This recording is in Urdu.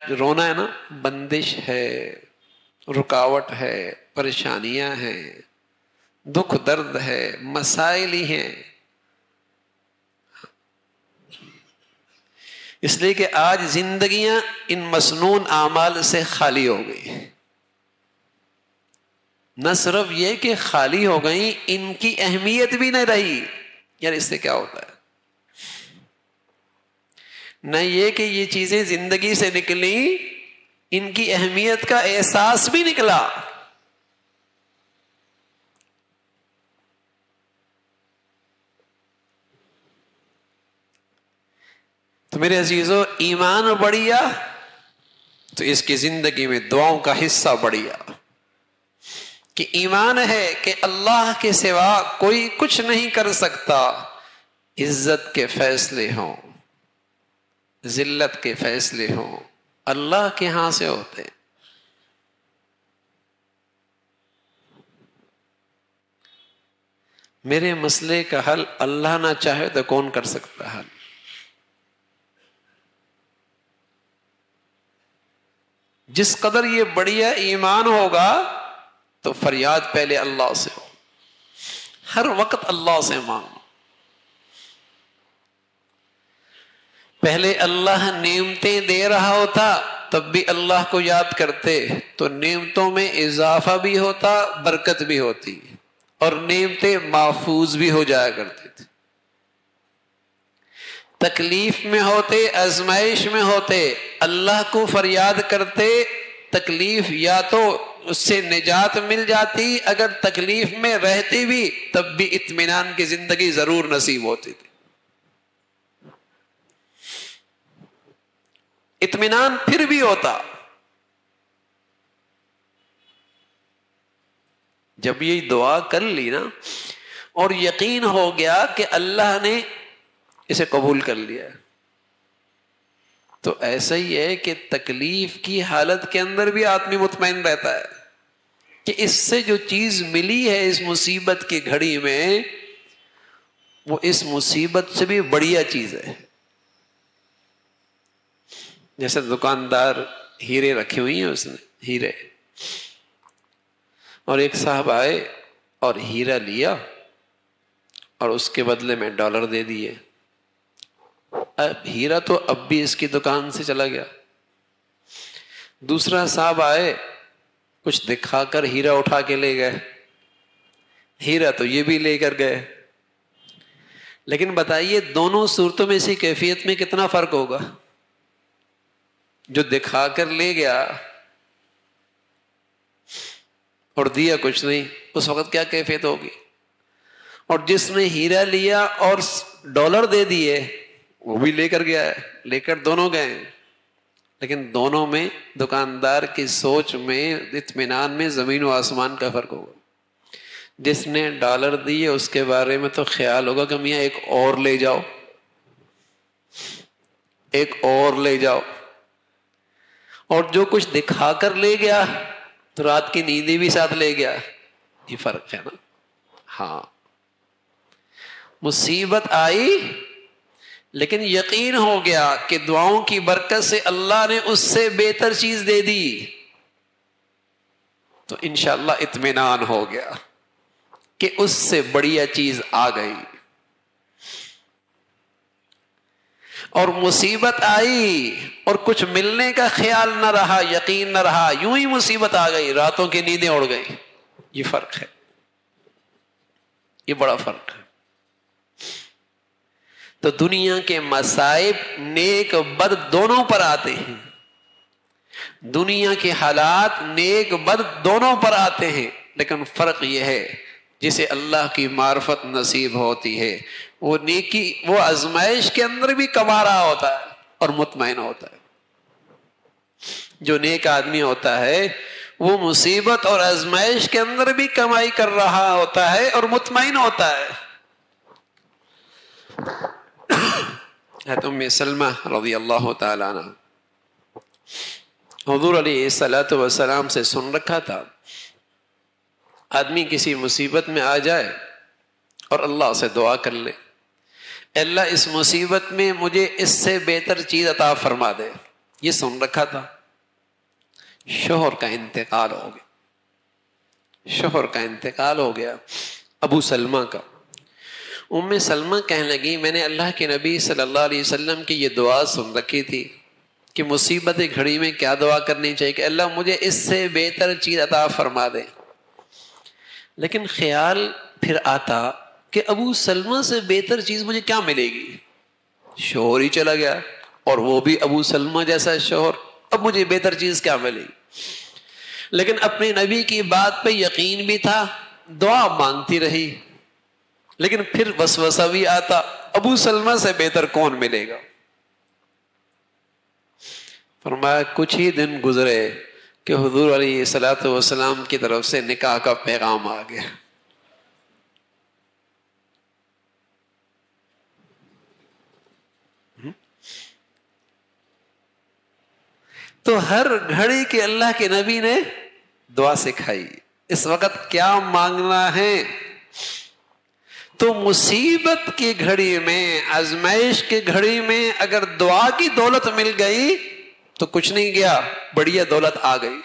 رونا ہے نا، بندش ہے، رکاوٹ ہے، پریشانیاں ہیں، دکھ درد ہے، مسائل ہی ہیں. اس لیے کہ آج زندگیاں ان مسنون اعمال سے خالی ہو گئی. نہ صرف یہ کہ خالی ہو گئی، ان کی اہمیت بھی نہیں رہی. یار اس سے کیا ہوتا ہے؟ نہ یہ کہ یہ چیزیں زندگی سے نکلی، ان کی اہمیت کا احساس بھی نکلا. تو میرے عزیزو، ایمان بڑھیا تو اس کی زندگی میں دعاؤں کا حصہ بڑھیا، کہ ایمان ہے کہ اللہ کے سوا کوئی کچھ نہیں کر سکتا. عزت کے فیصلے ہوں، ذلت کے فیصلے ہوں، اللہ کے ہاں سے ہوتے. میرے مسئلے کا حل اللہ نہ چاہے تو کون کر سکتا حل؟ جس قدر یہ بڑھیا ایمان ہوگا تو فریاد پہلے اللہ سے ہو، ہر وقت اللہ سے مانگو. پہلے اللہ نعمتیں دے رہا ہوتا تب بھی اللہ کو یاد کرتے تو نعمتوں میں اضافہ بھی ہوتا، برکت بھی ہوتی، اور نعمتیں محفوظ بھی ہو جایا کرتی تھی. تکلیف میں ہوتے، آزمائش میں ہوتے، اللہ کو فریاد کرتے، تکلیف یا تو اس سے نجات مل جاتی، اگر تکلیف میں رہتی بھی تب بھی اطمینان کی زندگی ضرور نصیب ہوتی تھی. اطمینان پھر بھی ہوتا. جب یہ دعا کر لی نا اور یقین ہو گیا کہ اللہ نے اسے قبول کر لیا، تو ایسا ہی ہے کہ تکلیف کی حالت کے اندر بھی آدمی مطمئن رہتا ہے کہ اس سے جو چیز ملی ہے اس مصیبت کی گھڑی میں، وہ اس مصیبت سے بھی بڑھیا چیز ہے. جیسے دکاندار ہیرے رکھی ہوئی ہیں، اس نے ہیرے، اور ایک صاحب آئے اور ہیرا لیا اور اس کے بدلے میں ڈالر دے دیے. اب ہیرا تو اب بھی اس کی دکان سے چلا گیا. دوسرا صاحب آئے، کچھ دکھا کر ہیرا اٹھا کے لے گئے، ہیرا تو یہ بھی لے کر گئے. لیکن بتائیے دونوں صورتوں میں اسی کیفیت میں کتنا فرق ہوگا؟ جو دکھا کر لے گیا اور دیا کچھ نہیں، اس وقت کیا کیفیت ہوگی؟ اور جس نے ہیرا لیا اور ڈالر دے دیے، وہ بھی لے کر گیا ہے، لے کر دونوں گئے، لیکن دونوں میں دکاندار کی سوچ میں، اطمینان میں زمین و آسمان کا فرق ہوگا. جس نے ڈالر دیے اس کے بارے میں تو خیال ہوگا کہ میاں ایک اور لے جاؤ، ایک اور لے جاؤ. اور جو کچھ دکھا کر لے گیا تو رات کی نیندی بھی ساتھ لے گیا. یہ فرق ہے نا. ہاں، مصیبت آئی لیکن یقین ہو گیا کہ دعاؤں کی برکت سے اللہ نے اس سے بہتر چیز دے دی، تو انشاءاللہ اطمینان ہو گیا کہ اس سے بڑھیا چیز آ گئی. اور مصیبت آئی اور کچھ ملنے کا خیال نہ رہا، یقین نہ رہا، یوں ہی مصیبت آ گئی، راتوں کی نیندیں اڑ گئی. یہ فرق ہے، یہ بڑا فرق ہے. تو دنیا کے مصائب نیک بد دونوں پر آتے ہیں، دنیا کے حالات نیک بد دونوں پر آتے ہیں، لیکن فرق یہ ہے جسے اللہ کی معرفت نصیب ہوتی ہے وہ نیکی، وہ آزمائش کے اندر بھی کما رہا ہوتا ہے اور مطمئن ہوتا ہے. جو نیک آدمی ہوتا ہے وہ مصیبت اور آزمائش کے اندر بھی کمائی کر رہا ہوتا ہے اور مطمئن ہوتا ہے. ام سلمہ رضی اللہ تعالی عنہ حضور علیہ الصلوۃ والسلام سے سن رکھا تھا، آدمی کسی مصیبت میں آ جائے اور اللہ سے دعا کر لے، اللہ اس مصیبت میں مجھے اس سے بہتر چیز عطا فرما دے، یہ سن رکھا تھا. شوہر کا انتقال ہو گیا. شوہر کا انتقال ہو گیا ابو سلمہ کا. ام سلمہ کہنے لگی میں نے اللہ کے نبی صلی اللہ علیہ وسلم کی یہ دعا سن رکھی تھی کہ مصیبت گھڑی میں کیا دعا کرنی چاہیے کہ اللہ مجھے اس سے بہتر چیز عطا فرما دے. لیکن خیال پھر آتا کہ ابو سلمہ سے بہتر چیز مجھے کیا ملے گی. شوہر ہی چلا گیا اور وہ بھی ابو سلمہ جیسا شوہر, اب مجھے بہتر چیز کیا ملے گی. لیکن اپنے نبی کی بات پہ یقین بھی تھا, دعا مانگتی رہی. لیکن پھر وسوسہ بھی آتا, ابو سلمہ سے بہتر کون ملے گا. فرمایا کچھ ہی دن گزرے کہ حضور علیہ الصلوۃ والسلام کی طرف سے نکاح کا پیغام آ گیا. تو ہر گھڑی کے اللہ کے نبی نے دعا سکھائی, اس وقت کیا مانگنا ہے. تو مصیبت کی گھڑی میں, آزمائش کی گھڑی میں اگر دعا کی دولت مل گئی تو کچھ نہیں گیا, بڑھیا دولت آ گئی.